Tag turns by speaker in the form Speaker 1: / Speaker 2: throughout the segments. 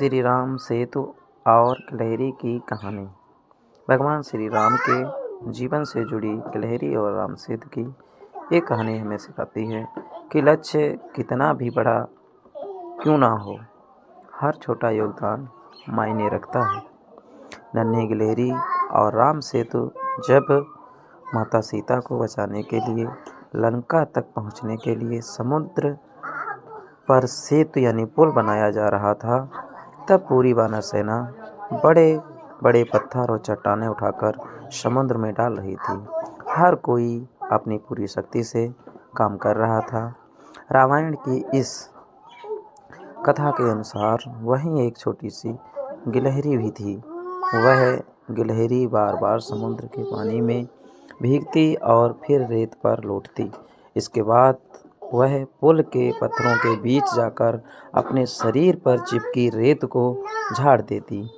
Speaker 1: श्री राम सेतु और गिलहरी की कहानी। भगवान श्री राम के जीवन से जुड़ी गिलहरी और राम सेतु की एक कहानी हमें सिखाती है कि लक्ष्य कितना भी बड़ा क्यों ना हो, हर छोटा योगदान मायने रखता है। नन्ही गिलहरी और राम सेतु जब माता सीता को बचाने के लिए लंका तक पहुंचने के लिए समुद्र पर सेतु यानी पुल बनाया जा रहा था, तब पूरी वानर सेना बड़े बड़े पत्थर और चट्टानें उठाकर समुद्र में डाल रही थी। हर कोई अपनी पूरी शक्ति से काम कर रहा था। रामायण की इस कथा के अनुसार वहीं एक छोटी सी गिलहरी भी थी। वह गिलहरी बार बार समुद्र के पानी में भीगती और फिर रेत पर लौटती। इसके बाद वह पुल के पत्थरों के बीच जाकर अपने शरीर पर चिपकी रेत को झाड़ देती।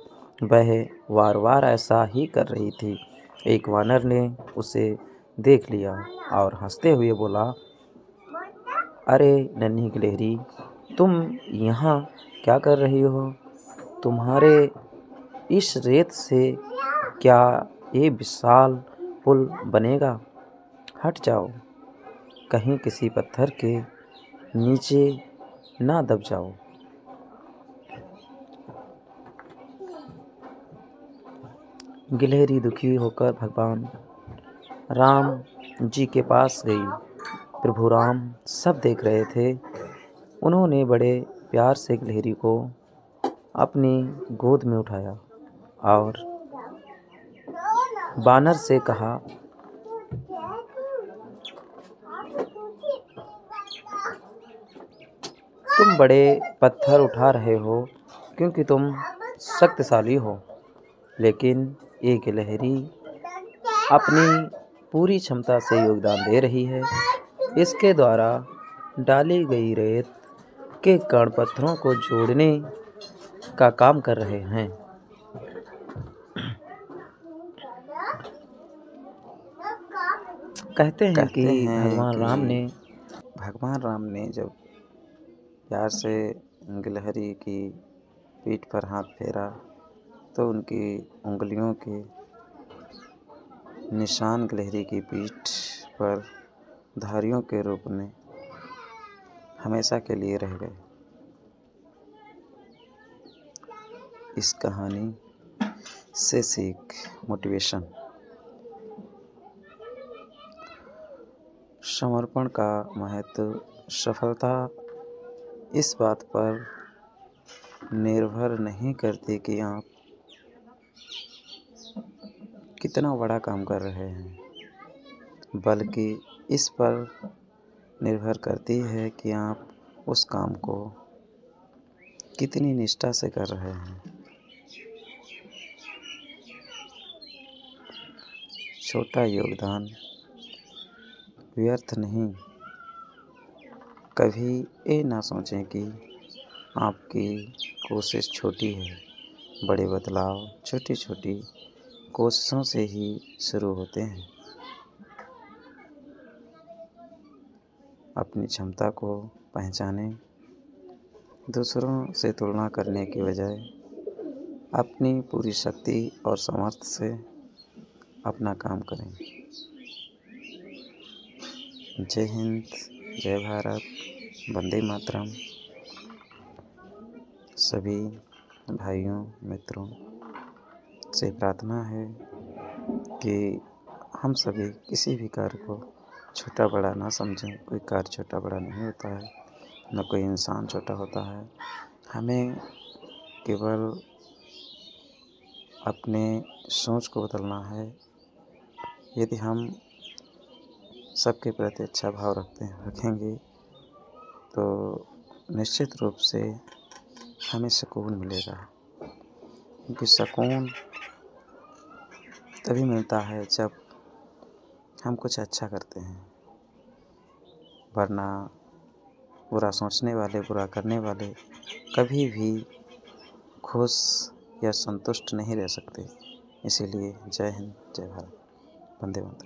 Speaker 1: वह बार बार ऐसा ही कर रही थी। एक वानर ने उसे देख लिया और हंसते हुए बोला, अरे नन्ही गिलहरी, तुम यहाँ क्या कर रही हो? तुम्हारे इस रेत से क्या ये विशाल पुल बनेगा? हट जाओ, कहीं किसी पत्थर के नीचे ना दब जाओ। गिलहरी दुखी होकर भगवान राम जी के पास गई। प्रभु राम सब देख रहे थे। उन्होंने बड़े प्यार से गिलहरी को अपनी गोद में उठाया और बानर से कहा, तुम बड़े पत्थर उठा रहे हो क्योंकि तुम शक्तिशाली हो, लेकिन ये गिलहरी अपनी पूरी क्षमता से योगदान दे रही है। इसके द्वारा डाली गई रेत के कण पत्थरों को जोड़ने का काम कर रहे हैं। कहते हैं कि भगवान राम ने जब प्यार से गिलहरी की पीठ पर हाथ फेरा तो उनकी उंगलियों के निशान गिलहरी की पीठ पर धारियों के रूप में हमेशा के लिए रह गए। इस कहानी से सीख, मोटिवेशन। समर्पण का महत्व। सफलता इस बात पर निर्भर नहीं करती कि आप कितना बड़ा काम कर रहे हैं, बल्कि इस पर निर्भर करती है कि आप उस काम को कितनी निष्ठा से कर रहे हैं। छोटा योगदान व्यर्थ नहीं। कभी ये ना सोचें कि आपकी कोशिश छोटी है। बड़े बदलाव छोटी छोटी कोशिशों से ही शुरू होते हैं। अपनी क्षमता को पहचानें। दूसरों से तुलना करने के बजाय अपनी पूरी शक्ति और सामर्थ्य से अपना काम करें। जय हिंद, जय भारत, वंदे मातरम। सभी भाइयों मित्रों से प्रार्थना है कि हम सभी किसी भी कार्य को छोटा बड़ा ना समझें। कोई कार्य छोटा बड़ा नहीं होता है, न कोई इंसान छोटा होता है। हमें केवल अपने सोच को बदलना है। यदि हम सबके प्रति अच्छा भाव रखेंगे तो निश्चित रूप से हमें सुकून मिलेगा, क्योंकि सुकून तभी मिलता है जब हम कुछ अच्छा करते हैं। वरना बुरा सोचने वाले, बुरा करने वाले कभी भी खुश या संतुष्ट नहीं रह सकते। इसीलिए जय हिंद, जय भारत, वंदे मातरम।